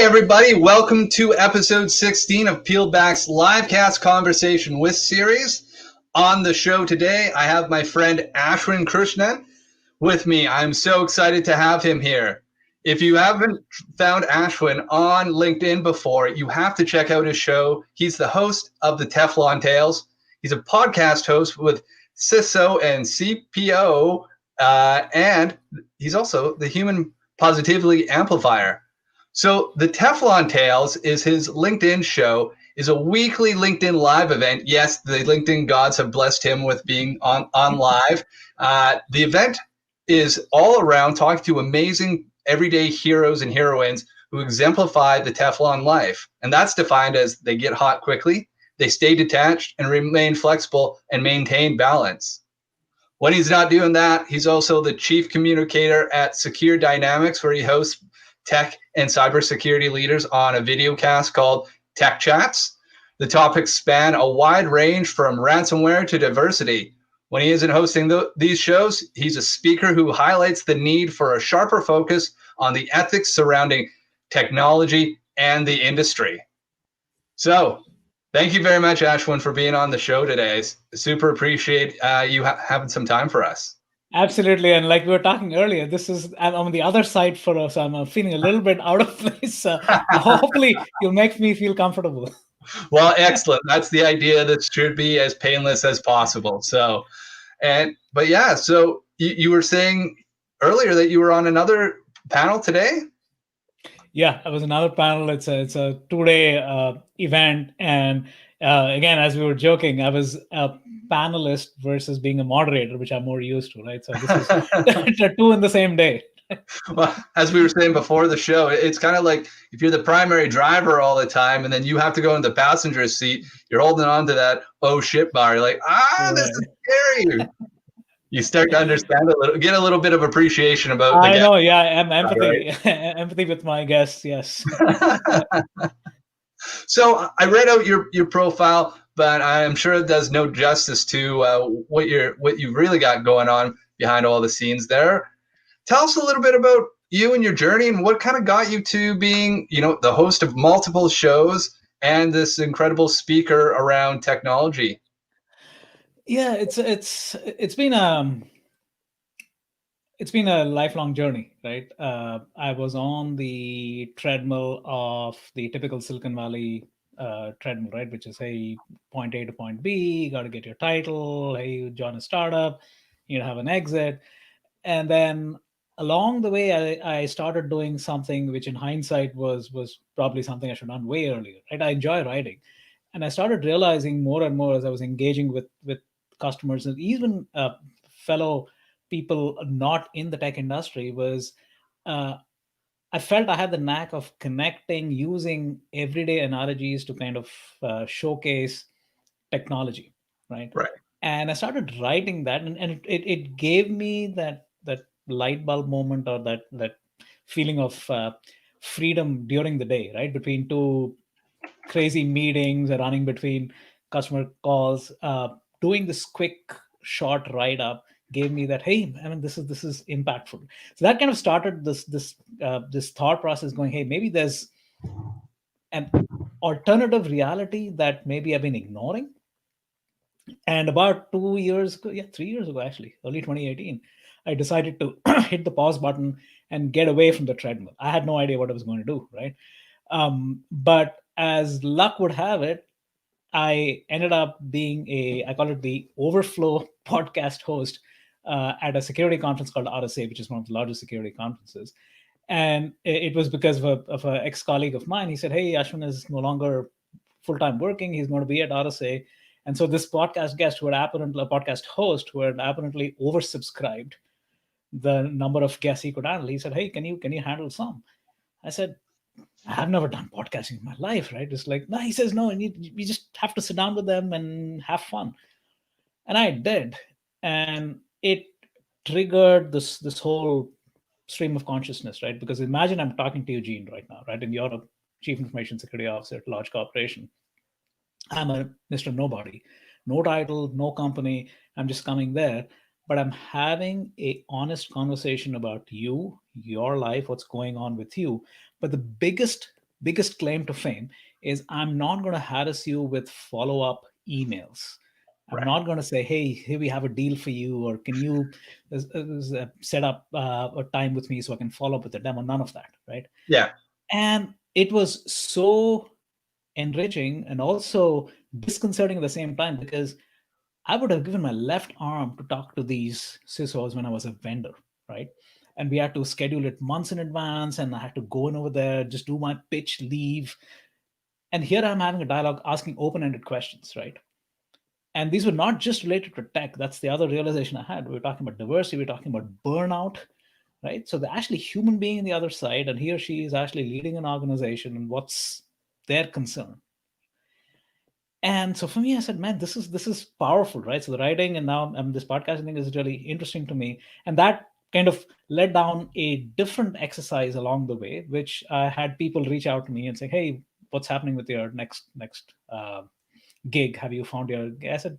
everybody. Welcome to episode 16 of Peeled Back's LiveCast Conversation with series. On the show today, I have my friend Ashwin Krishnan with me. I'm so excited to have him here. If you haven't found Ashwin on LinkedIn before, you have to check out his show. He's the host of the Teflon Tales. He's a podcast host with CISO and CPO, and he's also the Human Positively Amplifier. So the Teflon Tales is his LinkedIn show, is a weekly LinkedIn live event. Yes, the LinkedIn gods have blessed him with being on live. The event is all around talking to amazing everyday heroes and heroines who exemplify the Teflon life. And that's defined as they get hot quickly, they stay detached and remain flexible and maintain balance. When he's not doing that, he's also the chief communicator at Secure Dynamics, where he hosts tech and cybersecurity leaders on a video cast called Tech Chats. The topics span a wide range from ransomware to diversity. When he isn't hosting these shows, he's a speaker who highlights the need for a sharper focus on the ethics surrounding technology and the industry. So, thank you very much, Ashwin, for being on the show today. Super appreciate you having some time for us. Absolutely. And like we were talking earlier, I'm on the other side for us. I'm feeling a little bit out of place. Hopefully you'll make me feel comfortable. Well, excellent. That's the idea. That should be as painless as possible. So you were saying earlier that you were on another panel today? Yeah, it was another panel. It's a 2-day event. And again, as we were joking, I was a panelist versus being a moderator, which I'm more used to, right? So this is two in the same day. Well, as we were saying before the show, it's kind of like if you're the primary driver all the time and then you have to go in the passenger seat, you're holding on to that oh shit bar. You're like, this is scary. You start to understand get a little bit of appreciation about the guest. I know, yeah, empathy, right? Empathy with my guests, yes. So I read out your profile, but I'm sure it does no justice to what you've really got going on behind all the scenes there. Tell us a little bit about you and your journey and what kind of got you to being, the host of multiple shows and this incredible speaker around technology. Yeah, it's been a lifelong journey, right? I was on the treadmill of the typical Silicon Valley treadmill, right? Which is, hey, point A to point B, you got to get your title. Hey, you join a startup, you have an exit. And then along the way, I started doing something which in hindsight was probably something I should have done way earlier, right? I enjoy writing. And I started realizing more and more as I was engaging with customers and even fellow people not in the tech industry was I felt I had the knack of connecting using everyday analogies to kind of showcase technology, right? And I started writing that, and it gave me that light bulb moment, or that feeling of freedom during the day, right? Between two crazy meetings, running between customer calls, doing this quick short write up gave me that, hey, I mean, this is impactful. So that kind of started this thought process going, hey, maybe there's an alternative reality that maybe I've been ignoring. And about 3 years ago, actually, early 2018, I decided to hit the pause button and get away from the treadmill. I had no idea what I was going to do, right? But as luck would have it, I ended up being I call it the Overflow podcast host at a security conference called RSA, which is one of the largest security conferences. And it was because of an ex-colleague of mine. He said, hey, Ashwin is no longer full-time working. He's going to be at RSA. And so this podcast host who had apparently oversubscribed the number of guests he could handle, he said, hey, can you handle some? I said, I've never done podcasting in my life, right? It's like, no, he says, no, you just have to sit down with them and have fun. And I did. And it triggered this whole stream of consciousness, right? Because imagine I'm talking to Eugene right now, right? And you're a chief information security officer at a large corporation. I'm a Mr. Nobody, no title, no company. I'm just coming there, but I'm having a honest conversation about you, your life, what's going on with you. But the biggest biggest claim to fame is I'm not going to harass you with follow-up emails. I'm Right. not going to say, hey, here we have a deal for you, or can you set up a time with me so I can follow up with the demo? None of that, right? Yeah. And it was so enriching and also disconcerting at the same time, because I would have given my left arm to talk to these CISOs when I was a vendor, right? And we had to schedule it months in advance, and I had to go in over there, just do my pitch, leave. And here I'm having a dialogue asking open ended questions, right? And these were not just related to tech. That's the other realization I had. We were talking about diversity, we were talking about burnout, right? So they're actually human being on the other side, and he or she is actually leading an organization, and what's their concern. And so for me, I said, man, this is powerful, right? So the writing and now this podcasting thing is really interesting to me, and that kind of led down a different exercise along the way, which I had people reach out to me and say, hey, what's happening with your next gig? Have you found your? I said,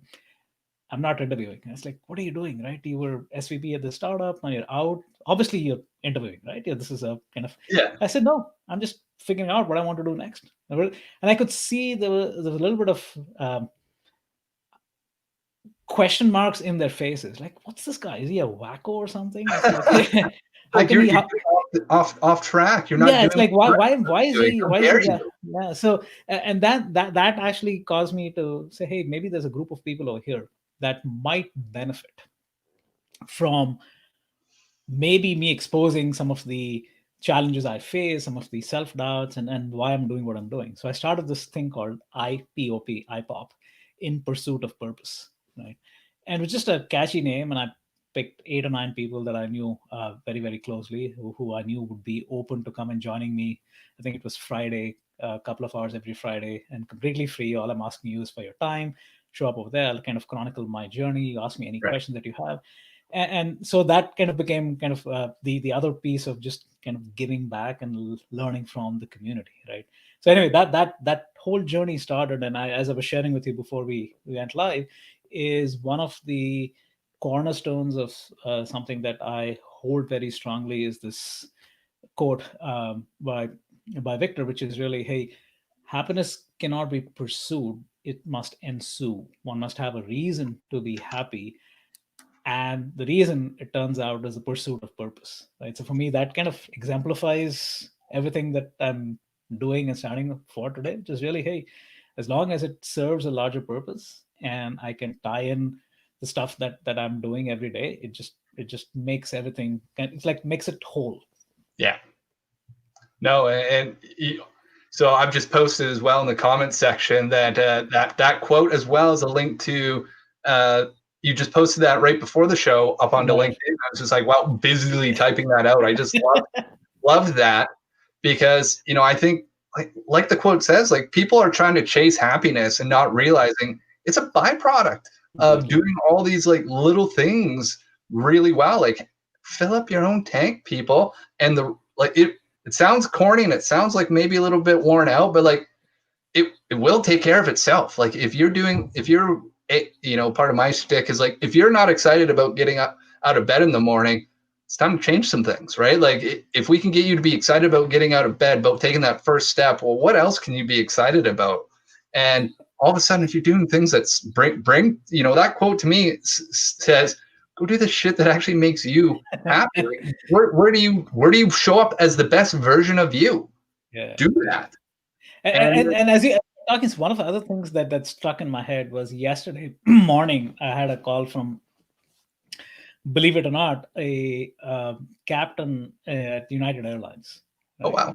I'm not interviewing. And it's like, what are you doing, right? You were SVP at the startup, now you're out. Obviously, you're interviewing, right? Yeah, this is a kind of. Yeah. I said, no, I'm just figuring out what I want to do next. And I could see there was a little bit of question marks in their faces. Like, what's this guy? Is he a wacko or something? It's like, how Like can he? you're off track. You're not Yeah, doing it's like, what why is doing. he? How Why is dare he? Yeah, you? yeah. So, and that actually caused me to say, hey, maybe there's a group of people over here that might benefit from maybe me exposing some of the challenges I face, some of the self doubts, and why I'm doing what I'm doing. So I started this thing called Ipop, in pursuit of purpose, right? And it was just a catchy name, and I picked 8 or 9 people that I knew very, very closely, who I knew would be open to come and joining me. I think it was Friday, a couple of hours every Friday, and completely free. All I'm asking you is for your time. Show up over there. I'll kind of chronicle my journey. Ask me any Right. questions that you have, and so that kind of became kind of the other piece of just kind of giving back and learning from the community, right? So anyway, that whole journey started, and as I was sharing with you before we went live, is one of the cornerstones of something that I hold very strongly, is this quote by Victor, which is really, hey, happiness cannot be pursued, it must ensue. One must have a reason to be happy, and the reason, it turns out, is the pursuit of purpose, right? So for me, that kind of exemplifies everything that I'm doing and standing for today, which is really, hey, as long as it serves a larger purpose and I can tie in the stuff that I'm doing every day, it just makes everything, it's like makes it whole. Yeah. No, and so I've just posted as well in the comments section that that quote, as well as a link to you just posted that right before the show up onto LinkedIn. Right. I was just like, wow, busily typing that out. I just loved that, because I think like the quote says, like, people are trying to chase happiness and not realizing it's a byproduct of Exactly. doing all these like little things really well. Like, fill up your own tank, people. And it sounds corny, and it sounds like maybe a little bit worn out, but like it will take care of itself. Like, if you're part of my shtick is, like, if you're not excited about getting out of bed in the morning, it's time to change some things, right? Like, if we can get you to be excited about getting out of bed, about taking that first step, well, what else can you be excited about? And all of a sudden, if you're doing things that's bring that quote to me says, go do the shit that actually makes you happy. Like, where do you show up as the best version of you? Yeah. Do that. And And as you talking, one of the other things that stuck in my head was yesterday morning. I had a call from, believe it or not, a captain at United Airlines, oh right? wow.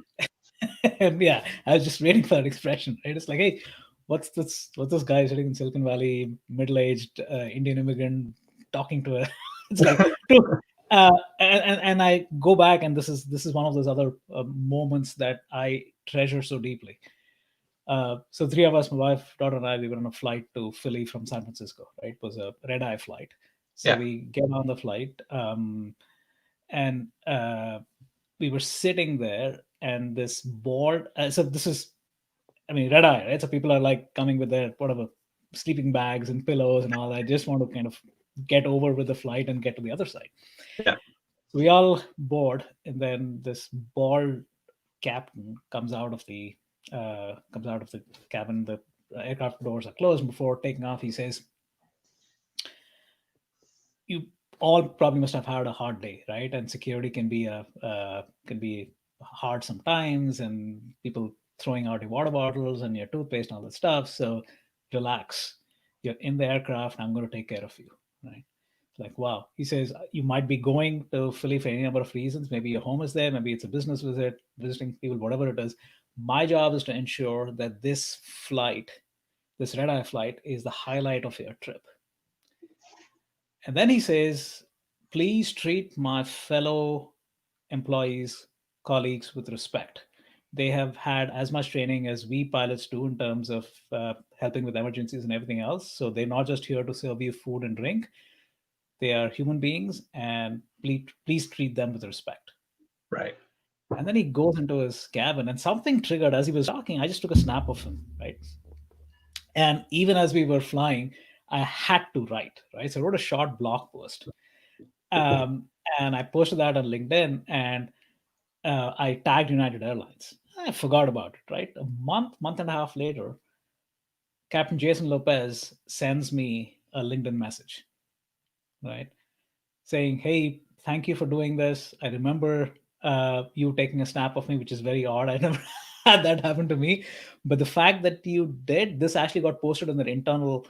And yeah, I was just waiting for that expression, right? It's like, hey, what's this guy sitting in Silicon Valley, middle-aged Indian immigrant, talking to a it's like and I go back, and this is one of those other moments that I treasure so deeply. So three of us, my wife, daughter, and I, we were on a flight to Philly from San Francisco, right? It was a red-eye flight. So Yeah. we get on the flight, and we were sitting there, and this board. So this is, I mean, red eye, right? So people are like coming with their whatever sleeping bags and pillows and all that. I just want to kind of get over with the flight and get to the other side. Yeah. So we all board, and then this bald captain comes out of the cabin. The aircraft doors are closed. Before taking off, he says, "You all probably must have had a hard day, right? And security can be hard sometimes, and people throwing out your water bottles and your toothpaste and all that stuff. So relax. You're in the aircraft. I'm going to take care of you, right?" Like, wow. He says, you might be going to Philly for any number of reasons. Maybe your home is there, maybe it's a business visit, visiting people, whatever it is. My job is to ensure that this flight, this red eye flight, is the highlight of your trip. And then he says, please treat my fellow employees, colleagues with respect. They have had as much training as we pilots do in terms of helping with emergencies and everything else. So they're not just here to serve you food and drink. They are human beings, and please treat them with respect. Right. And then he goes into his cabin, and something triggered as he was talking. I just took a snap of him, right? And even as we were flying, I had to write, right? So I wrote a short blog post, um, and I posted that on LinkedIn, and I tagged United Airlines. I forgot about it, right? A month and a half later, Captain Jason Lopez sends me a LinkedIn message, right? Saying, "Hey, thank you for doing this. I remember you taking a snap of me, which is very odd. I never had that happen to me. But the fact that you did, this actually got posted on their internal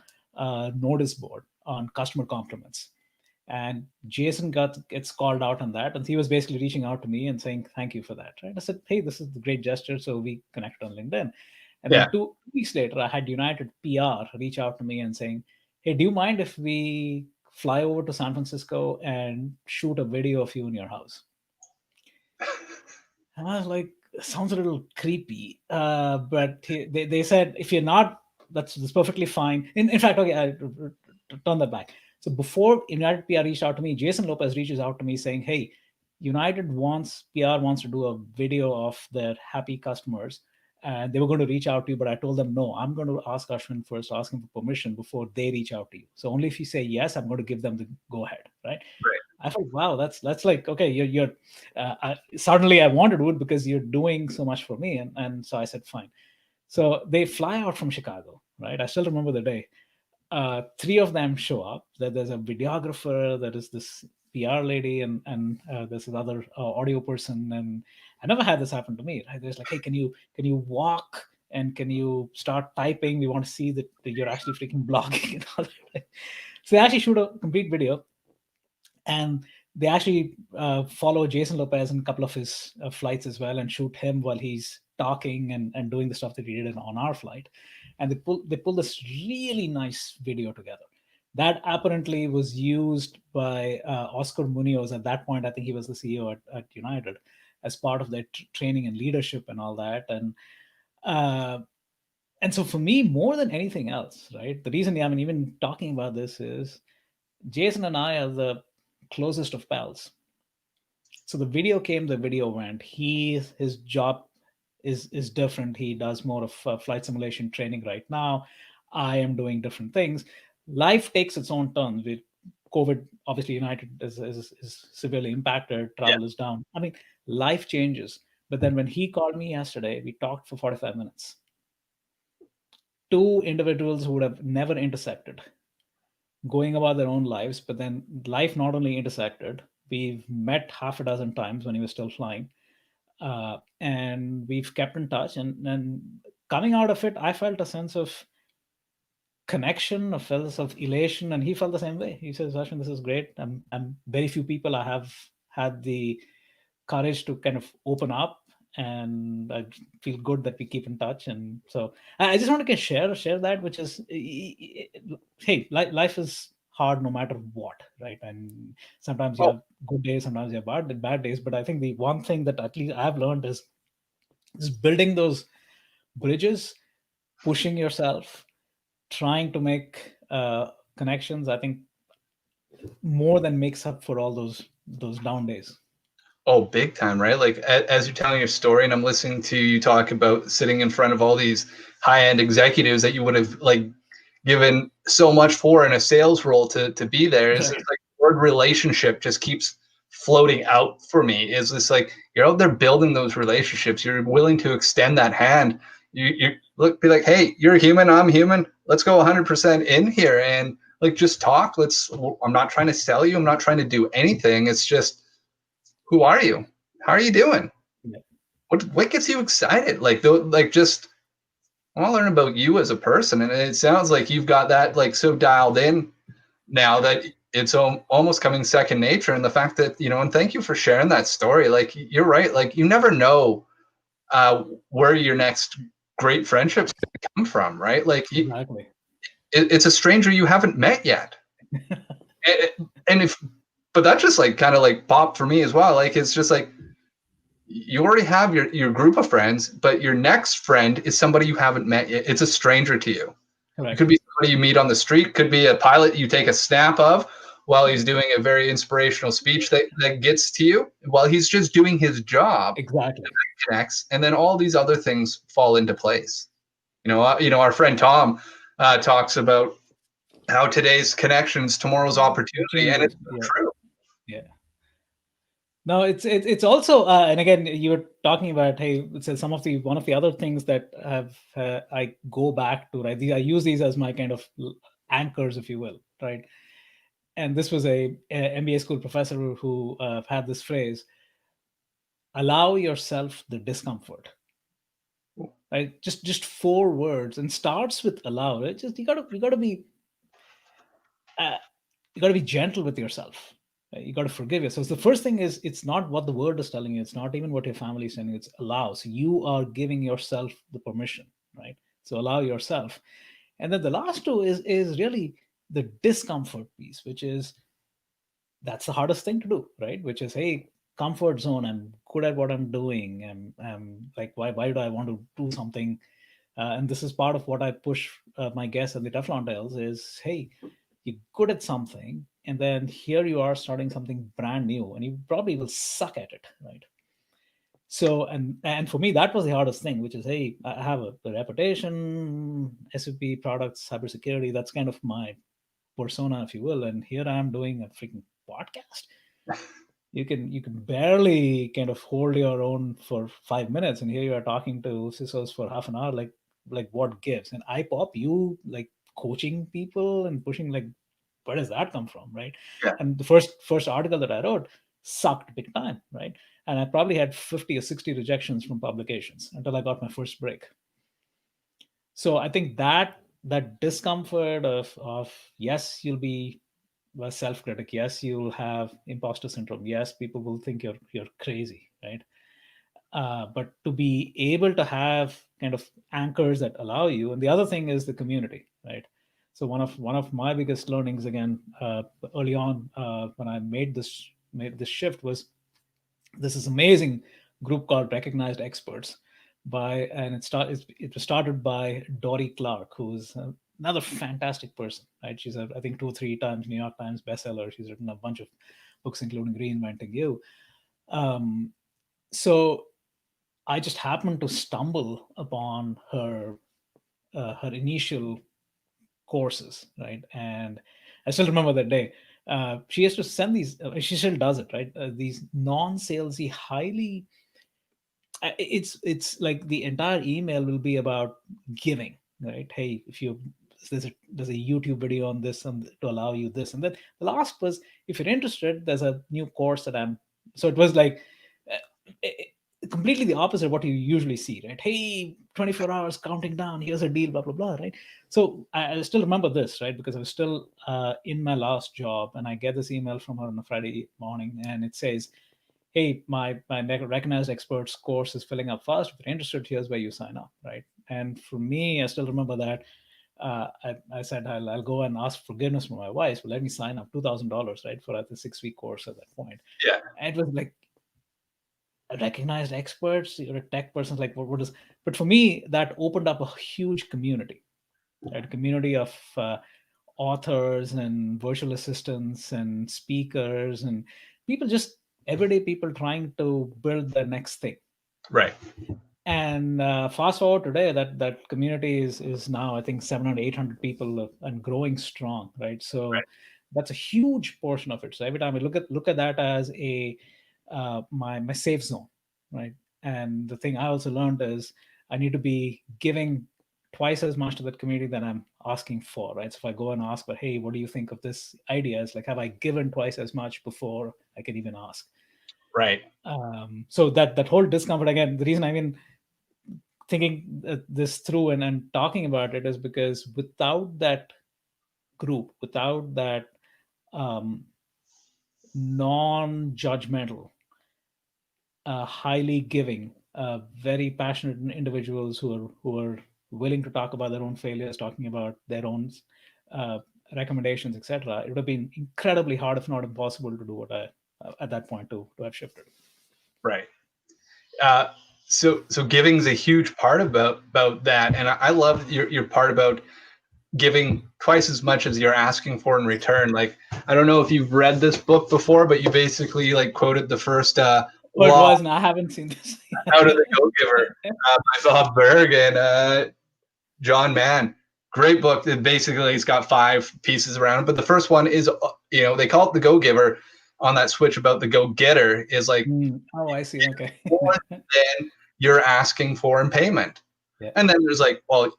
notice board on customer compliments. And Jason gets called out on that, and he was basically reaching out to me and saying thank you for that. Right? I said, hey, this is a great gesture, so we connected on LinkedIn. And Yeah. then 2 weeks later, I had United PR reach out to me and saying, hey, do you mind if we fly over to San Francisco and shoot a video of you in your house? And I was like, sounds a little creepy. But they said, if you're not, that's perfectly fine. In fact, okay, turn that back. So before United PR reached out to me, Jason Lopez reaches out to me saying, hey, United PR wants to do a video of their happy customers. And they were going to reach out to you, but I told them, no, I'm going to ask Ashwin first, ask him for permission before they reach out to you. So only if you say yes, I'm going to give them the go ahead, right? Right. I thought, wow, that's like, okay, you're suddenly I want to do it because you're doing so much for me. And so I said, fine. So they fly out from Chicago, right? I still remember the day. Three of them show up. There's a videographer, there is this PR lady, and there's this other audio person. And I never had this happen to me. Right? There's like, hey, can you walk and can you start typing? We want to see that you're actually freaking blogging and all that. So they actually shoot a complete video, and they actually follow Jason Lopez in a couple of his flights as well, and shoot him while he's talking and doing the stuff that he did on our flight. And they pull this really nice video together that apparently was used by Oscar Munoz at that point. I think he was the CEO at United, as part of their training and leadership and all that. Uh, and so for me, more than anything else, right, the reason I'm even talking about this is Jason and I are the closest of pals. So the video went. His job is different. He does more of flight simulation training right now. I am doing different things. Life takes its own turns. With COVID, obviously, United is severely impacted. Yeah. Travel is down. I mean, life changes. But then when he called me yesterday, we talked for 45 minutes. Two individuals who would have never intersected, going about their own lives, but then life not only intersected, we've met half a dozen times when he was still flying, and we've kept in touch. And coming out of it, I felt a sense of connection, a sense of elation, and he felt the same way. He says, Ashwin, this is great. I'm very few people I have had the courage to kind of open up, and I feel good that we keep in touch. And so I just want to share that, which is, hey, life is hard no matter what, right? And sometimes you Oh, have good days, sometimes you have bad days. But I think the one thing that at least I've learned is building those bridges, pushing yourself, trying to make connections. I think more than makes up for all those down days. oh, big time, right? Like as you're telling your story, and I'm listening to you talk about sitting in front of all these high-end executives that you would have like given so much for in a sales role to be there. It's Right. just like the word relationship just keeps floating out for me is this, like, you're out there building those relationships. You're willing to extend that hand. You look, be like, hey, you're human, I'm human. Let's go 100% in here and like just talk. I'm not trying to sell you. I'm not trying to do anything. It's just, who are you? How are you doing? Yeah. What gets you excited? Like just, I want to learn about you as a person. And it sounds like you've got that like so dialed in now that it's almost coming second nature. And the fact that, and thank you for sharing that story. Like, you're right. Like, you never know where your next great friendships come from, right? Like, Exactly. it's a stranger you haven't met yet. and but that just like kind of like popped for me as well. Like, it's just like, you already have your group of friends, but your next friend is somebody you haven't met yet. It's a stranger to you. Correct. It could be somebody you meet on the street, could be a pilot you take a snap of while he's doing a very inspirational speech that gets to you while he's just doing his job. Exactly. Connects, and then all these other things fall into place. Our friend Tom talks about how today's connections, tomorrow's opportunity, and it's true. Yeah. No, it's also and again, you were talking about, hey, it's one of the other things that have I go back to, right? I use these as my kind of anchors, if you will, right? And this was a MBA school professor who had this phrase: allow yourself the discomfort. Right? Just 4 words, and starts with allow. Right? Just you gotta be gentle with yourself. You got to forgive yourself. So the first thing is, it's not what the word is telling you. It's not even what your family is saying. It's allow. So you are giving yourself the permission, right? So allow yourself. And then the last two is really the discomfort piece, which is, that's the hardest thing to do, right? Which is, hey, comfort zone. I'm good at what I'm doing. I'm like, why do I want to do something? And this is part of what I push my guests at the Teflon Tales is, hey, you're good at something, and then here you are starting something brand new, and you probably will suck at it, right? So, and for me, that was the hardest thing, which is, hey, I have a reputation, SAP products, cybersecurity. That's kind of my persona, if you will. And here I am doing a freaking podcast. You can barely kind of hold your own for 5 minutes, and here you are talking to CISOs for half an hour. Like what gives? And Ipop, you like coaching people and pushing, like, where does that come from, right? Yeah. And the first article that I wrote sucked big time, right? And I probably had 50 or 60 rejections from publications until I got my first break. So I think that discomfort of yes, you'll be a self-critic. Yes, you'll have imposter syndrome. Yes, people will think you're crazy, right? But to be able to have kind of anchors that allow you, and the other thing is the community, right? So one of my biggest learnings, again, early on, when I made this shift, was this amazing group called Recognized Experts, and it was started by Dory Clark, who's another fantastic person, right? She's I think 2 or 3 times New York Times bestseller. She's written a bunch of books, including Reinventing You. So I just happened to stumble upon her initial courses, right? And I still remember that day. She used to send these. She still does it, right? These non-salesy, highly. It's like the entire email will be about giving, right? Hey, if you there's a YouTube video on this and to allow you this, and then the last was, if you're interested, there's a new course that I'm. So it was like completely the opposite of what you usually see, right? Hey, 24 hours counting down, here's a deal, blah blah blah, right? So I still remember this, right? Because I was still in my last job, and I get this email from her on a Friday morning, and it says, hey, my Recognized Experts course is filling up fast. If you're interested, here's where you sign up, right? And for me, I still remember that I said, I'll go and ask forgiveness from my wife, but let me sign up $2,000, right, for the 6-week course at that point. Yeah. And it was like, Recognized Experts, you're a tech person, like what is? But for me, that opened up a huge community, right? A community of authors and virtual assistants and speakers and people, just everyday people trying to build the next thing. Right. And fast forward today, that community is now, I think, 700, 800 people and growing strong, right? So Right. That's a huge portion of it. So every time I look at that as a my safe zone, right? And the thing I also learned is I need to be giving twice as much to that community than I'm asking for, right? So if I go and ask, but hey, what do you think of this idea? It's like, have I given twice as much before I can even ask? Right. So that whole discomfort, again, the reason I mean thinking this through and talking about it is because without that group, without that um, non-judgmental, highly giving, very passionate individuals who are willing to talk about their own failures, talking about their own uh, recommendations, etc. It would have been incredibly hard, if not impossible, to do what I at that point to have shifted. Right. Uh, so giving is a huge part about that, and I love your part about giving twice as much as you're asking for in return. Like, I don't know if you've read this book before, but you basically like quoted the first Oh, it law was, and I haven't seen this. out of the Go-Giver by Bob Berg and John Mann. Great book. It basically, it's got 5 pieces around it, but the first one is, they call it the Go-Giver. On that switch about the Go-Getter is like Oh, I see. Okay. more than you're asking for in payment. Yeah. And then there's like, well,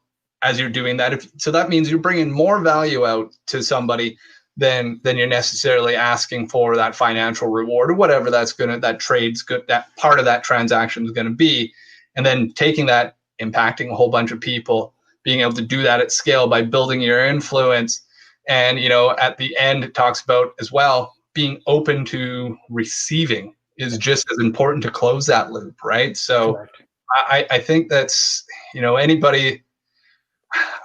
as you're doing that, so that means you're bringing more value out to somebody than you're necessarily asking for that financial reward or whatever that trade's good, that part of that transaction is going to be. And then taking that, impacting a whole bunch of people, being able to do that at scale by building your influence. And, at the end, it talks about as well, being open to receiving is just as important to close that loop, right? So Correct. I think that's, anybody,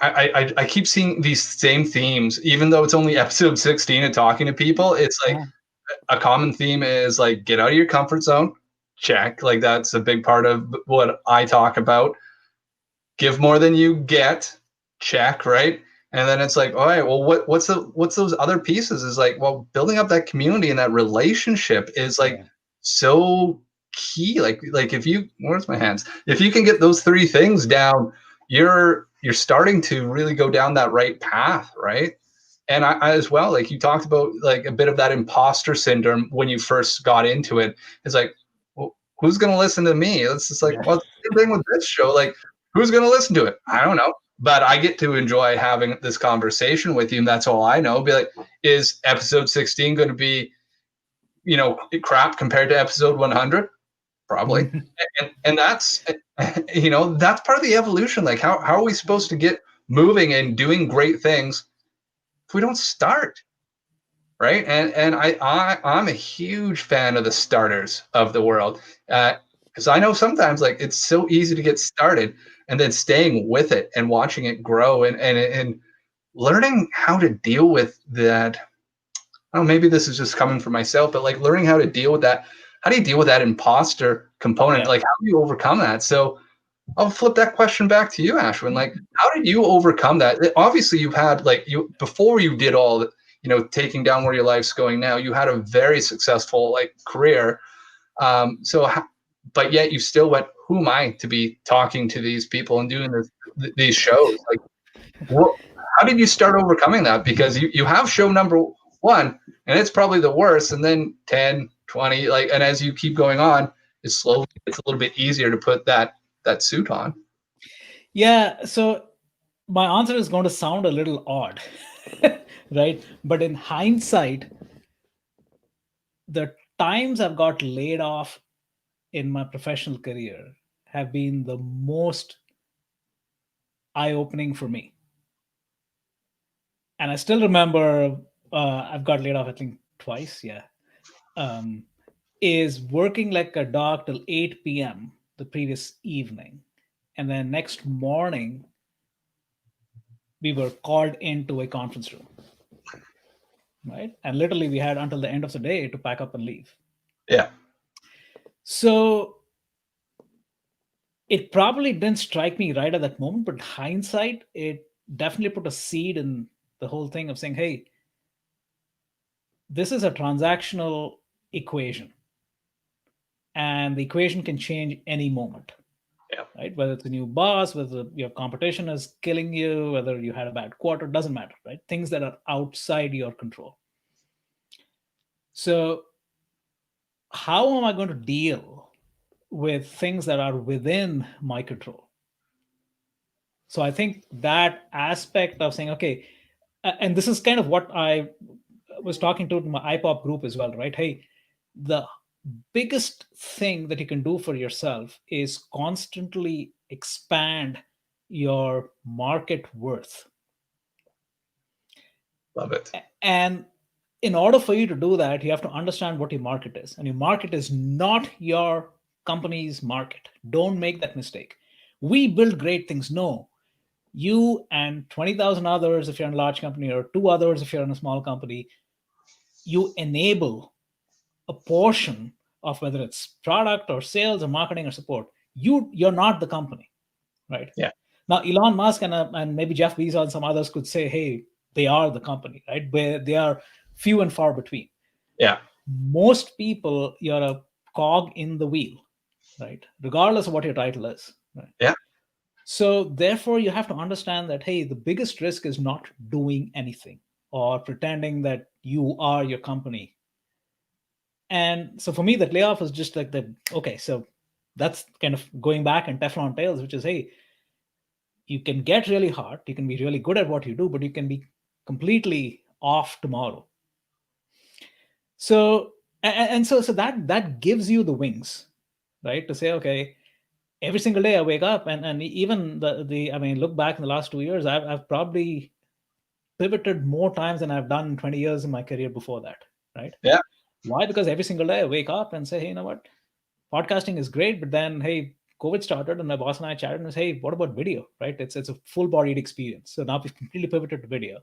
I keep seeing these same themes, even though it's only episode 16 and talking to people. It's like a common theme is like, get out of your comfort zone. Check. Like, that's a big part of what I talk about. Give more than you get. Check. Right. And then it's like, all right, well, what's those other pieces? Is like, well, building up that community and that relationship is like so key. Like if you, where's my hands? If you can get those 3 things down, you're starting to really go down that right path, right? And I as well, like you talked about, like a bit of that imposter syndrome when you first got into it. It's like, well, who's going to listen to me? It's just like, well, it's the same thing with this show. Like, who's going to listen to it? I don't know. But I get to enjoy having this conversation with you, and that's all I know. Be like, is episode 16 going to be, crap compared to episode 100? Probably. And that's, that's part of the evolution. Like, how are we supposed to get moving and doing great things if we don't start? Right. And I'm a huge fan of the starters of the world. Because I know sometimes, like, it's so easy to get started and then staying with it and watching it grow and learning how to deal with that. Oh, maybe this is just coming from myself, but like learning how to deal with that. How do you deal with that imposter component? Yeah. Like, how do you overcome that? So I'll flip that question back to you, Ashwin. Like, how did you overcome that? Obviously, you've had, like, before you did all that, taking down where your life's going now, you had a very successful, like, career. But yet you still went, who am I to be talking to these people and doing these shows? Like, how did you start overcoming that? Because you have show number 1, and it's probably the worst, and then 10, 20, like, and as you keep going on, it's a little bit easier to put that suit on. Yeah. So my answer is going to sound a little odd, right? But in hindsight, the times I've got laid off in my professional career have been the most eye-opening for me. And I still remember I've got laid off, I think, twice. Yeah. Is working like a dog till 8 p.m. the previous evening. And then next morning, we were called into a conference room. Right. And literally, we had until the end of the day to pack up and leave. Yeah. So it probably didn't strike me right at that moment, but hindsight, it definitely put a seed in the whole thing of saying, hey, this is a transactional equation. And the equation can change any moment. Yeah. Right? Whether it's a new boss, whether your competition is killing you, whether you had a bad quarter, doesn't matter, right? Things that are outside your control. So how am I going to deal with things that are within my control? So I think that aspect of saying, okay, and this is kind of what I was talking to my Ipop group as well, right? Hey, the biggest thing that you can do for yourself is constantly expand your market worth. Love it. And in order for you to do that, you have to understand what your market is. And your market is not your company's market. Don't make that mistake. We build great things. No, you and 20,000 others if you're in a large company, or two others if you're in a small company, you enable a portion of whether it's product or sales or marketing or support. You're not the company, right? Yeah. Now Elon Musk and maybe Jeff Bezos and some others could say, hey, they are the company, right? Where they are few and far between. Yeah. Most people, you're a cog in the wheel, right? Regardless of what your title is, right? Yeah. So therefore, you have to understand that, hey, the biggest risk is not doing anything or pretending that you are your company. And so for me, that layoff is just like okay, so that's kind of going back and Teflon tails, which is, hey, you can get really hot, you can be really good at what you do, but you can be completely off tomorrow. So, and so that gives you the wings, right? To say, okay, every single day I wake up, and even the I mean, look back in the last 2 years, I've probably pivoted more times than I've done in 20 years in my career before that, right? Yeah. Why? Because every single day I wake up and say, hey, you know what? Podcasting is great, but then, hey, COVID started and my boss and I chatted and say, hey, what about video, right? It's a full bodied experience. So now we've completely pivoted to video.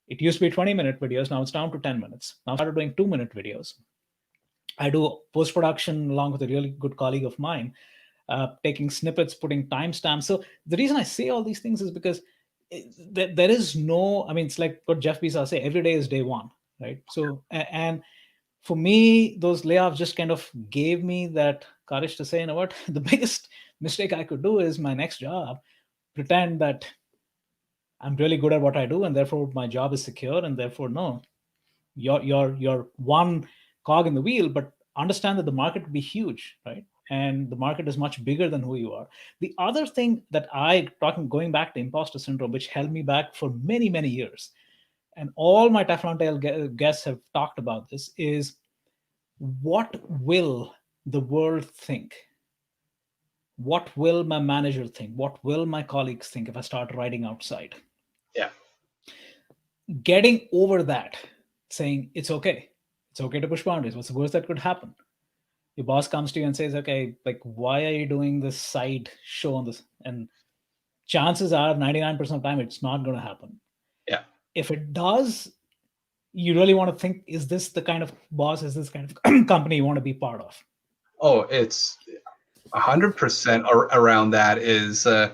It used to be 20-minute videos. Now it's down to 10 minutes. Now I started doing 2-minute videos. I do post production along with a really good colleague of mine, taking snippets, putting timestamps. So the reason I say all these things is because there is no, I mean, it's like what Jeff Bezos say, every day is day one, right? So, and for me, those layoffs just kind of gave me that courage to say, you know what, the biggest mistake I could do is my next job, pretend that I'm really good at what I do, and therefore my job is secure, and therefore no, you're one cog in the wheel, but understand that the market will be huge, right? And the market is much bigger than who you are. The other thing that going back to imposter syndrome, which held me back for many, many years, and all my Teflon tail guests have talked about this, is what will the world think? What will my manager think? What will my colleagues think if I start writing outside? Yeah. Getting over that, saying it's okay. It's okay to push boundaries. What's the worst that could happen? Your boss comes to you and says, okay, like, why are you doing this side show on this? And chances are 99% of the time it's not going to happen. Yeah. If it does, you really want to think, is this the kind of boss, is this kind of company you want to be part of? Oh, it's 100% around that is, and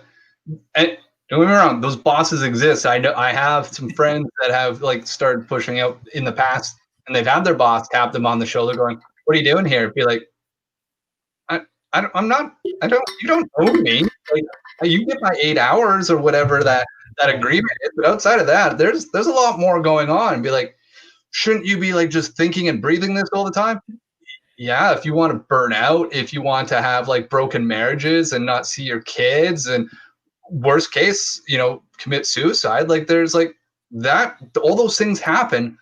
don't get me wrong, those bosses exist. I know I have some friends that have like started pushing out in the past, and they've had their boss tap them on the shoulder, going, "What are you doing here?" Be like, I'm not. I don't. You don't own me. Like, you get my 8 hours or whatever that agreement is, but outside of that, there's a lot more going on. Be like, shouldn't you be like just thinking and breathing this all the time? Yeah, if you want to burn out, if you want to have like broken marriages and not see your kids, and worst case, commit suicide, like there's like that, all those things happen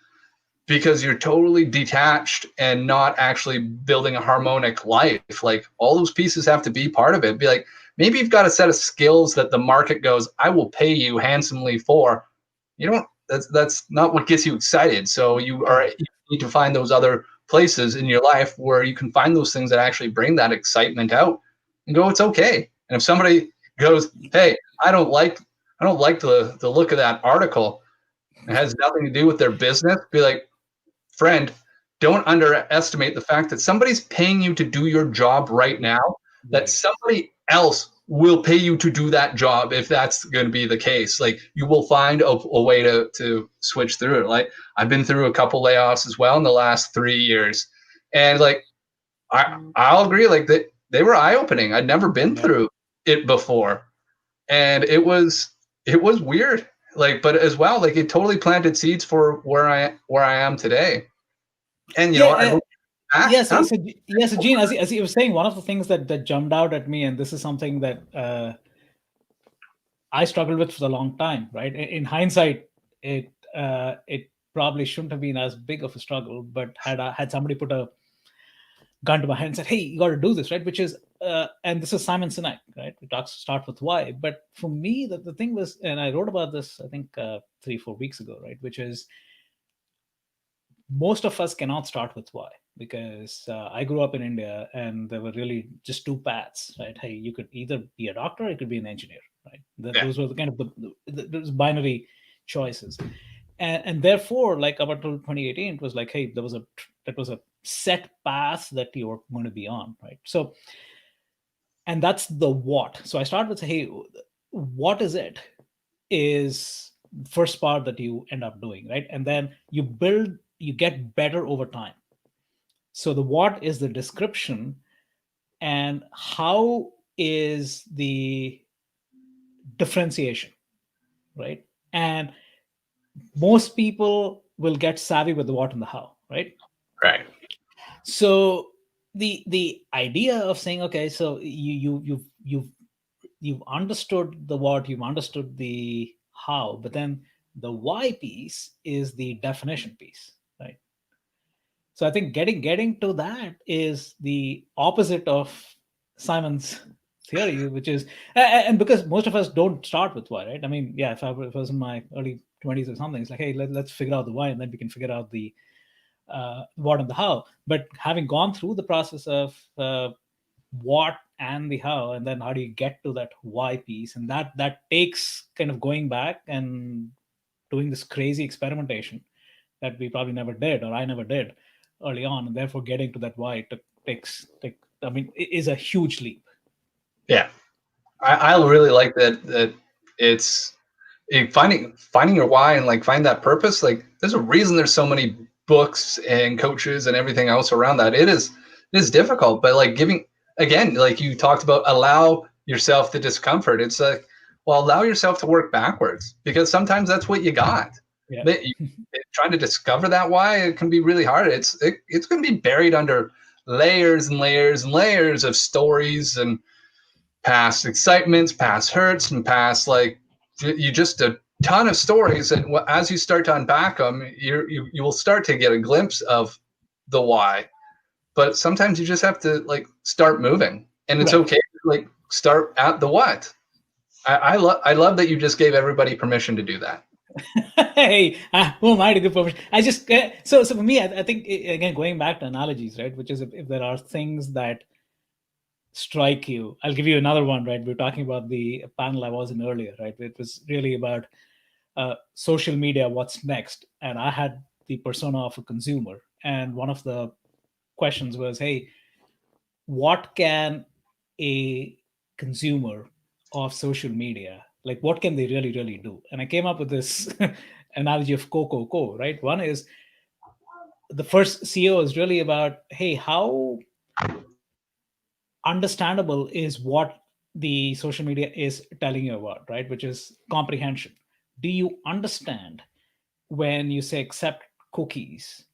because you're totally detached and not actually building a harmonic life. Like all those pieces have to be part of it. Be like, maybe you've got a set of skills that the market goes, I will pay you handsomely for. You don't, that's not what gets you excited. So you need to find those other places in your life where you can find those things that actually bring that excitement out and go, it's okay. And if somebody goes, hey, I don't like the look of that article, it has nothing to do with their business, be like, friend, don't underestimate the fact that somebody's paying you to do your job right now, that somebody else will pay you to do that job if that's going to be the case. Like you will find a way to switch through it. Like I've been through a couple layoffs as well in the last 3 years. And like I'll agree, like they were eye-opening. I'd never been through it before. And it was weird. Like, but as well, like it totally planted seeds for where I am today. And you know Yeah, what? I look back. yes. Yes, Gene, as you were saying, one of the things that jumped out at me, and this is something that I struggled with for a long time. Right, in hindsight, it probably shouldn't have been as big of a struggle, but had somebody put a gun to my head and said, "Hey, you got to do this," right? Which is, and this is Simon Sinek, right? We talk start with why. But for me, the thing was, and I wrote about this, I think 3-4 weeks ago, right? Which is most of us cannot start with why, because I grew up in India and there were really just two paths, right? Hey, you could either be a doctor or you could be an engineer, right? Yeah. Those were the kind of those binary choices. And therefore, like up until 2018, it was like, hey, that was a set path that you were going to be on, right? So, and that's the what. So I started with, hey, what is it? Is first part that you end up doing, right? And then you get better over time. So the what is the description, and how is the differentiation, right? And most people will get savvy with the what and the how, right? Right. So the idea of saying, okay, so you've understood the what, you've understood the how, but then the why piece is the definition piece, right? So I think getting to that is the opposite of Simon's theory, which is, and because most of us don't start with why, right? I mean, yeah, if I was in my early 20s or something, it's like, hey, let's figure out the why, and then we can figure out the what and the how. But having gone through the process of what and the how, and then how do you get to that why piece, and that takes kind of going back and doing this crazy experimentation that we probably never did, or I never did early on, and therefore getting to that why I mean, it is a huge leap. Yeah. I really like that it's finding your why and like find that purpose. Like there's a reason there's so many books and coaches and everything else around that. It is difficult, but like giving, again, like you talked about, allow yourself the discomfort. It's like, well, allow yourself to work backwards, because sometimes that's what you got. Yeah. But trying to discover that why, it can be really hard. It's going to be buried under layers and layers and layers of stories and past excitements, past hurts, and past, like, you just a ton of stories. And as you start to unpack them, you will start to get a glimpse of the why. But sometimes you just have to like start moving, and it's Right. okay to like start at the what. I love that you just gave everybody permission to do that. Hey, who am I to give permission? I just so for me, I think again going back to analogies, right? Which is if there are things that strike you, I'll give you another one, right? We are talking about the panel I was in earlier, right? It was really about social media, what's next, and I had the persona of a consumer, and one of the questions was, hey, what can a consumer of social media, like what can they really do? And I came up with this analogy of Coco, right? One is the first CEO is really about, hey, how understandable is what the social media is telling you about, right? Which is comprehension. Do you understand when you say accept cookies,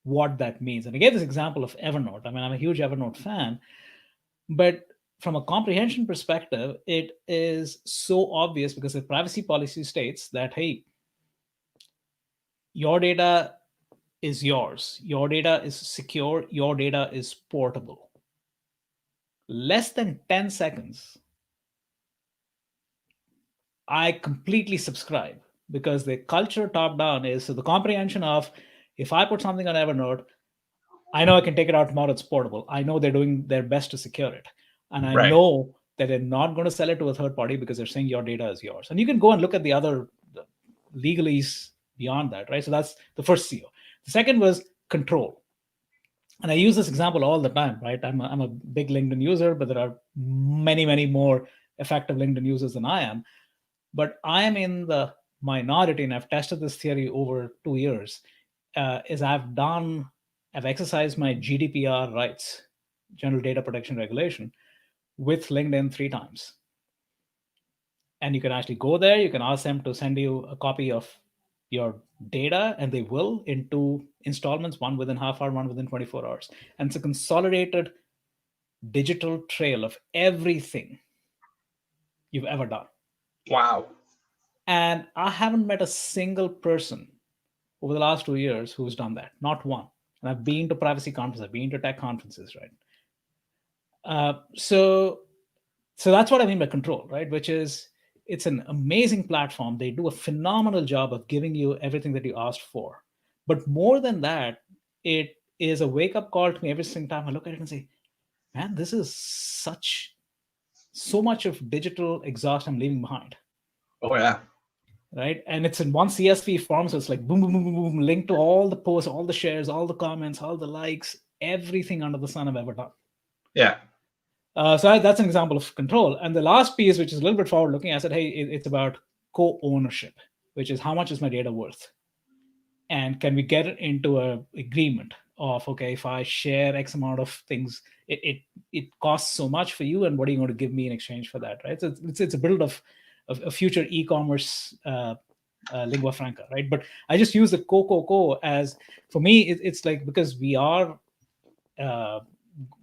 what that means? And I gave this example of Evernote. I mean, I'm a huge Evernote fan, but from a comprehension perspective, it is so obvious because the privacy policy states that, hey, your data is yours, your data is secure, your data is portable. Less than 10 seconds, I completely subscribe, because the culture top down is, so the comprehension of, if I put something on Evernote, I know I can take it out tomorrow, it's portable. I know they're doing their best to secure it. And I Right. know that they're not going to sell it to a third party because they're saying your data is yours. And you can go and look at the other legalese beyond that, right? So that's the first CO. The second was control. And I use this example all the time, right? I'm a big LinkedIn user, but there are many more effective LinkedIn users than I am. But I am in the minority, and I've tested this theory over 2 years. I've exercised my GDPR rights, General Data Protection Regulation, with LinkedIn 3 times. And you can actually go there, you can ask them to send you a copy of your data, and they will, into installments, one within half hour, one within 24 hours. And it's a consolidated digital trail of everything you've ever done. Wow. And I haven't met a single person over the last 2 years who's done that. Not one. And I've been to privacy conferences, I've been to tech conferences, right? So that's what I mean by control, right? Which is, it's an amazing platform. They do a phenomenal job of giving you everything that you asked for. But more than that, it is a wake up call to me every single time I look at it and say, man, this is so much of digital exhaust I'm leaving behind. Oh yeah. Right. And it's in one CSV form. So it's like boom, boom, boom, boom, boom, link to all the posts, all the shares, all the comments, all the likes, everything under the sun I've ever done. Yeah. So that's an example of control. And the last piece, which is a little bit forward looking, I said, hey, it's about co-ownership, which is how much is my data worth? And can we get it into a agreement of, okay, if I share X amount of things, it costs so much for you, and what are you going to give me in exchange for that, right? So it's a build of a future e-commerce lingua franca, right? But I just use the co as, for me, it's like, because we are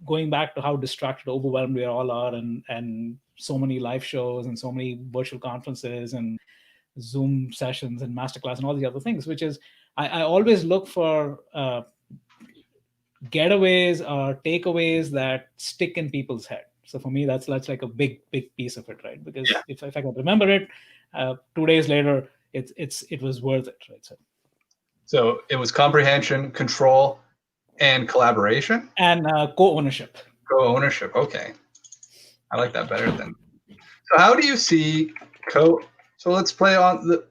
going back to how distracted, overwhelmed we all are, and so many live shows and so many virtual conferences and Zoom sessions and masterclass and all these other things, which is, I always look for getaways or takeaways that stick in people's head. So for me, that's like a big piece of it, right? Because Yeah. if I can remember it, 2 days later, it was worth it, right? So it was comprehension, control, and collaboration. And co-ownership. Co-ownership. Okay. I like that better than. So how do you see so let's play on the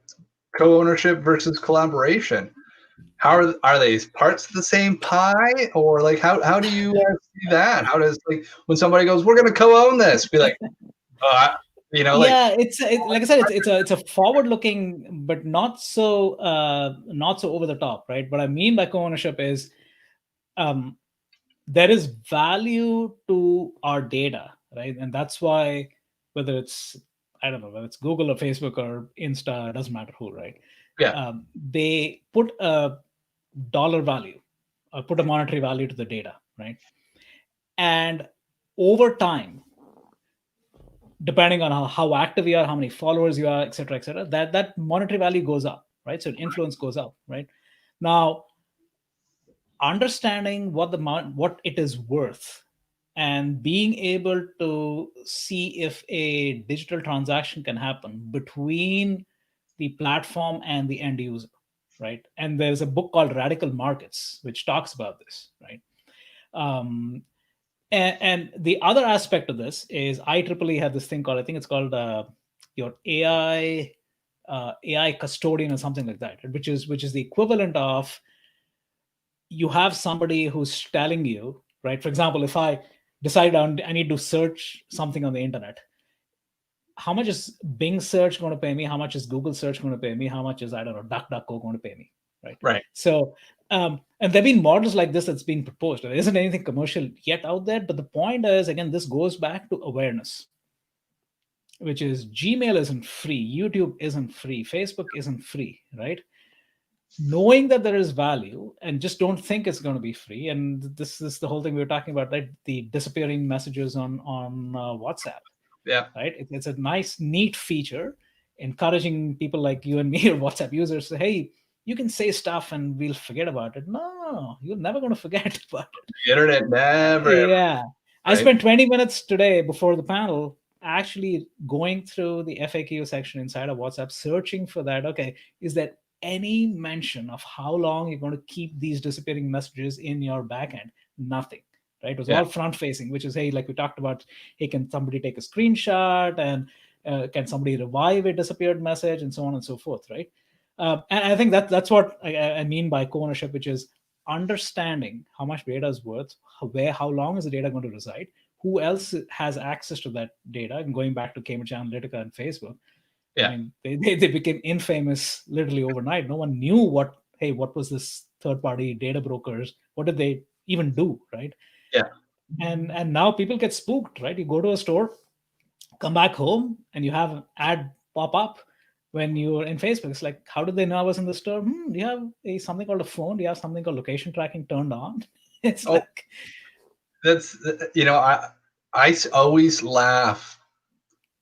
co-ownership versus collaboration. How are they parts of the same pie, or like how do you see that? How does, like, when somebody goes, we're going to co-own this, be like, like, Yeah, like I said, it's a forward looking, but not so over the top, right? What I mean by co-ownership is, there is value to our data, right? And that's why, whether it's, I don't know, whether it's Google or Facebook or Insta, it doesn't matter who, right? yeah, They put a dollar value, or put a monetary value to the data, right? And over time, depending on how active you are, how many followers you are, et cetera, that monetary value goes up, right? So influence goes up, right? Now, understanding what it is worth, and being able to see if a digital transaction can happen between the platform and the end user, right? And there's a book called Radical Markets which talks about this, right? um, and the other aspect of this is, IEEE had this thing called, I think it's called your AI custodian or something like that, which is the equivalent of, you have somebody who's telling you, right? For example, if I decide I need to search something on the internet, how much is Bing search going to pay me? How much is Google search going to pay me? How much is, I don't know, DuckDuckGo going to pay me? Right. right. So, and there've been models like this that's been proposed. There isn't anything commercial yet out there, but the point is, again, this goes back to awareness, which is, Gmail isn't free, YouTube isn't free, Facebook isn't free, right? Knowing that there is value, and just don't think it's going to be free. And this is the whole thing we were talking about, right? The disappearing messages on WhatsApp. Yeah. Right. It's a nice, neat feature, encouraging people like you and me or WhatsApp users to say, hey, you can say stuff and we'll forget about it. No, you're never going to forget about it. The internet never ever. Yeah. I Right? spent 20 minutes today before the panel actually going through the FAQ section inside of WhatsApp, searching for that. Okay, is there any mention of how long you're going to keep these disappearing messages in your backend? Nothing. Right? It was all front facing, which is, hey, like we talked about, hey, can somebody take a screenshot, and can somebody revive a disappeared message, and so on and so forth, right? And I think that's what I mean by co-ownership, which is understanding how much data is worth, how long is the data going to reside, who else has access to that data. And going back to Cambridge Analytica and Facebook, Yeah. I mean, they became infamous literally overnight. No one knew what was this third-party data brokers? What did they even do, right? Yeah. And now people get spooked, right? You go to a store, come back home, and you have an ad pop up. when you're in Facebook, it's like, how did they know I was in the store? Do you have something called a phone? Do you have something called location tracking turned on? It's Oh, like, that's I always laugh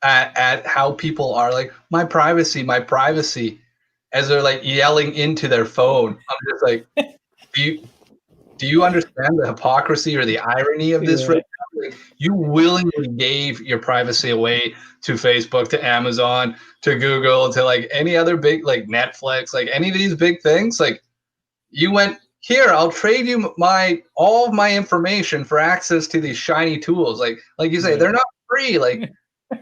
at how people are like, my privacy, as they're like yelling into their phone. I'm just like, do you do you understand the hypocrisy or the irony of this right yeah, now? Like, you willingly gave your privacy away to Facebook, to Amazon, to Google, to like any other big, like Netflix, like any of these big things. Like, you went, here, I'll trade you my all of my information for access to these shiny tools. Like you say, right. they're not free. Like,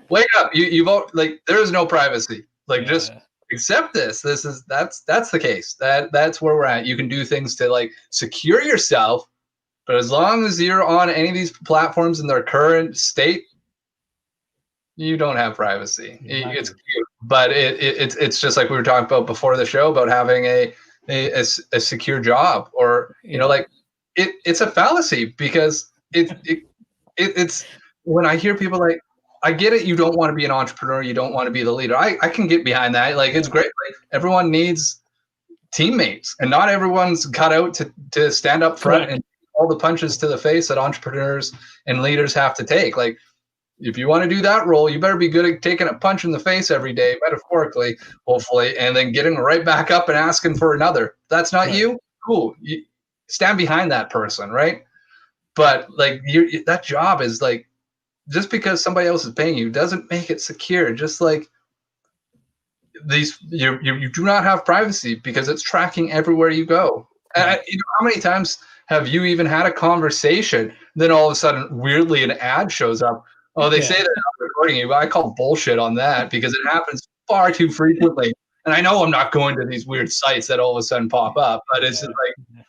wake up. You've like, there is no privacy. Like, just Yeah, accept this. That's the case. That's where we're at. You can do things to like secure yourself, but as long as you're on any of these platforms in their current state, you don't have privacy. It's exactly. cute, but it's just like we were talking about before the show about having a secure job, or Yeah, like it's a fallacy, because it's when I hear people like, I get it, you don't want to be an entrepreneur, you don't want to be the leader. I can get behind that. Like, it's yeah, great. Like, everyone needs teammates, and not everyone's cut out to stand up front correct. and all the punches to the face that entrepreneurs and leaders have to take. Like, if you want to do that role, you better be good at taking a punch in the face every day, metaphorically, hopefully, and then getting right back up and asking for another. If that's not Right. you, cool. You stand behind that person, right? But like, that job is like, just because somebody else is paying you doesn't make it secure. Just like these, you do not have privacy because it's tracking everywhere you go. Right. How many times have you even had a conversation, then all of a sudden, weirdly, an ad shows up? Oh, they say Yeah. they're not recording you, but I call bullshit on that, because it happens far too frequently. And I know I'm not going to these weird sites that all of a sudden pop up, but it's just Yeah. like,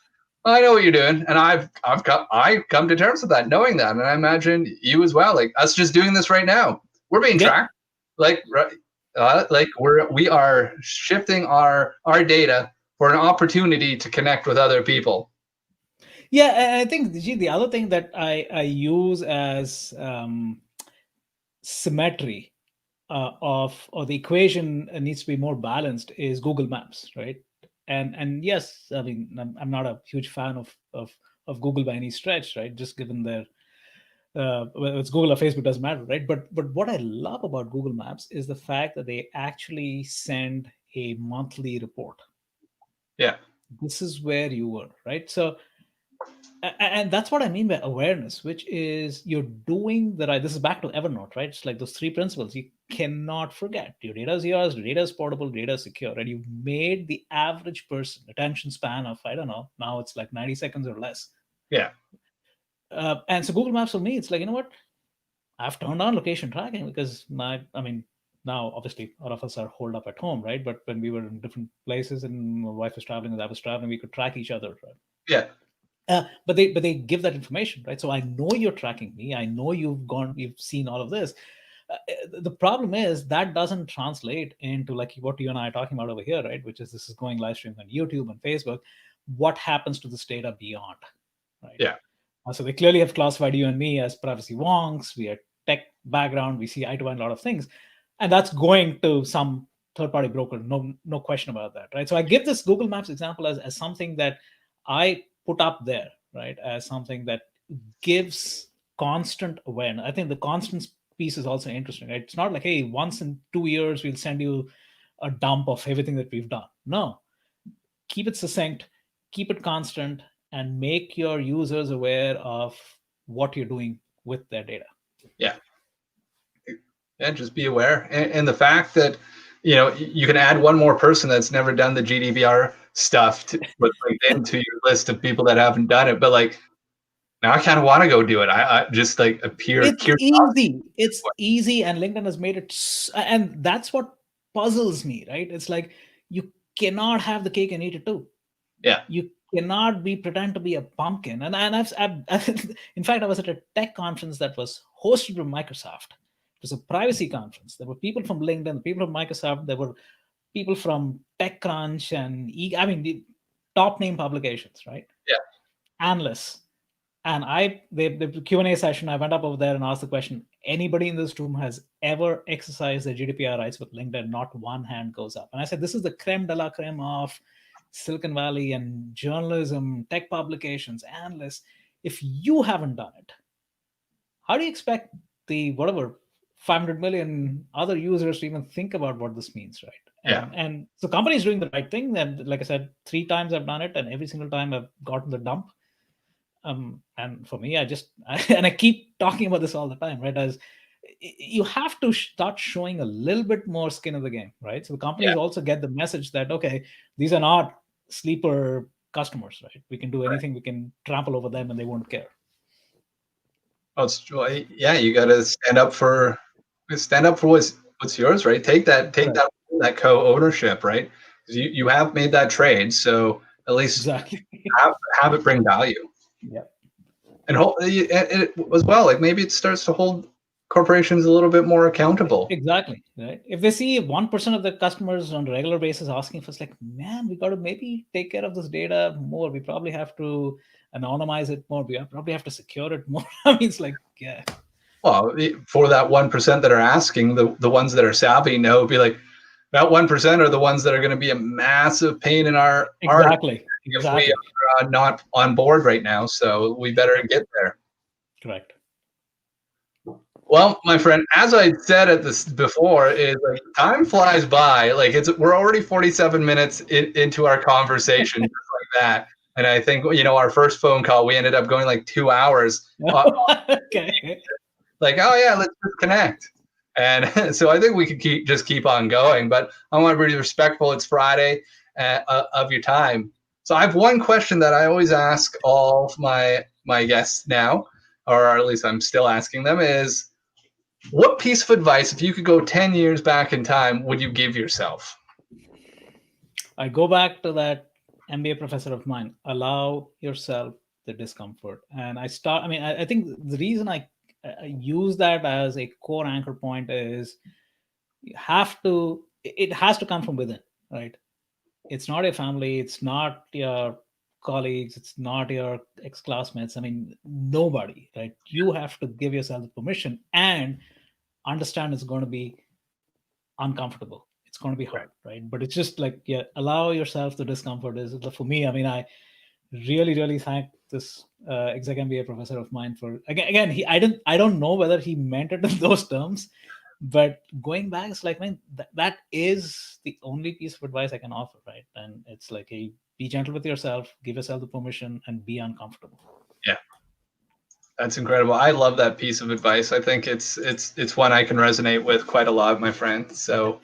I know what you're doing, and I've come to terms with that, knowing that, and I imagine you as well. Like, us just doing this right now, we're being Yep. tracked. Like, right, like we are shifting our data for an opportunity to connect with other people. Yeah, and I think the other thing that I use as symmetry of, or the equation needs to be more balanced, is Google Maps, right? And yes, I mean, I'm not a huge fan of Google by any stretch, right? Just given their whether it's Google or Facebook, doesn't matter, right? But what I love about Google Maps is the fact that they actually send a monthly report. Yeah, This is where you were, right? So, and that's what I mean by awareness, which is you're doing the right. This is back to Evernote, right? It's like those three principles you cannot forget. Your data is yours, your data is portable, data is secure, and you've made the average person attention span of, I don't know, now it's like 90 seconds or less. yeah, And so Google Maps for me, it's like, you know what? I've turned on location tracking because I mean, now obviously all of us are holed up at home, right? But when we were in different places and my wife was traveling and I was traveling, we could track each other, right? yeah, But they give that information, right? So I know you're tracking me. I know you've seen all of this. The problem is that doesn't translate into like what you and I are talking about over here, right? Which is this is going live stream on YouTube and Facebook. What happens to this data beyond, right? yeah, So they clearly have classified you and me as privacy wonks. We are tech background. We see eye to eye on a lot of things, and that's going to some third-party broker. No question about that, right? So I give this Google Maps example as something that I put up there, right, as something that gives constant awareness. I think the constant piece is also interesting, right? It's not like, hey, once in 2 years we'll send you a dump of everything that we've done. No, keep it succinct, keep it constant, and make your users aware of what you're doing with their data. yeah. And just be aware, and the fact that you can add one more person that's never done the GDPR stuff with LinkedIn to your list of people that haven't done it. But like, now I kind of want to go do it. I just like a pure It's curiosity. easy. It's easy, and LinkedIn has made it, and that's what puzzles me, right? It's like you cannot have the cake and eat it too. Yeah, You cannot pretend to be a pumpkin. And in fact, I was at a tech conference that was hosted by Microsoft. It was a privacy conference. There were people from LinkedIn, people from Microsoft. There were people from TechCrunch and I mean the top name publications, right? yeah, Analysts. And the Q&A session, I went up over there and asked the question, anybody in this room has ever exercised their GDPR rights with LinkedIn? Not one hand goes up. And I said, this is the creme de la creme of Silicon Valley and journalism, tech publications, analysts. If you haven't done it, how do you expect the 500 million other users to even think about what this means, right? And so companies doing the right thing. And like I said, 3 times I've done it, and every single time I've gotten the dump. And for me, I keep talking about this all the time, right? As you have to start showing a little bit more skin in the game, right? So the companies also get the message that, okay, these are not sleeper customers, right? We can do anything, we can trample over them and they won't care. Oh, you got to stand up for what's yours, right? Take that co-ownership, right? You have made that trade, so at least exactly have it bring value. Yeah. And it as well, like maybe it starts to hold corporations a little bit more accountable. Exactly, right? If they see 1% of the customers on a regular basis asking for, it's like, man, we got to maybe take care of this data more. We probably have to anonymize it more. We probably have to secure it more. I mean, it's like, yeah. Well, for that 1% that are asking, the ones that are savvy know, be like, that 1% are the ones that are going to be a massive pain in our exactly if we are not on board right now. So we better get there. Correct. Well, my friend, as I said at this before, is like time flies by. Like we're already 47 minutes into our conversation, just like that. And I think our first phone call, we ended up going like 2 hours. Okay. Like, oh yeah, let's just connect. And so I think we could keep on going. But I want to be respectful. It's Friday of your time. So I have one question that I always ask all of my guests now, or at least I'm still asking them, is what piece of advice, if you could go 10 years back in time, would you give yourself? I go back to that MBA professor of mine. Allow yourself the discomfort. And I think the reason I use that as a core anchor point is it has to come from within, right? It's not your family, it's not your colleagues, it's not your ex-classmates. I mean, nobody, right? You have to give yourself the permission and understand it's going to be uncomfortable. It's going to be hard, right? But it's just like, allow yourself the discomfort. Is for me, I mean, I really thank this exec MBA professor of mine for again. I don't know whether he meant it in those terms, but going back, it's like, man, that is the only piece of advice I can offer, right? And it's like, be gentle with yourself, give yourself the permission, and be uncomfortable. Yeah, that's incredible. I love that piece of advice. I think it's one I can resonate with quite a lot, my friend. So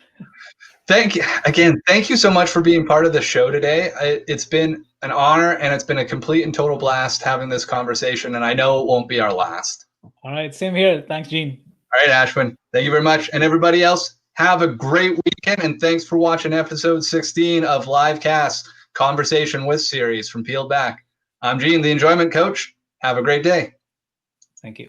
thank you so much for being part of the show today. It's been an honor, and it's been a complete and total blast having this conversation, and I know it won't be our last. All right, same here. Thanks, Gene. All right, Ashwin, thank you very much. And everybody else, have a great weekend, and thanks for watching episode 16 of LiveCast Conversation with series from Peeled Back. I'm Gene, the Enjoyment Coach. Have a great day. Thank you.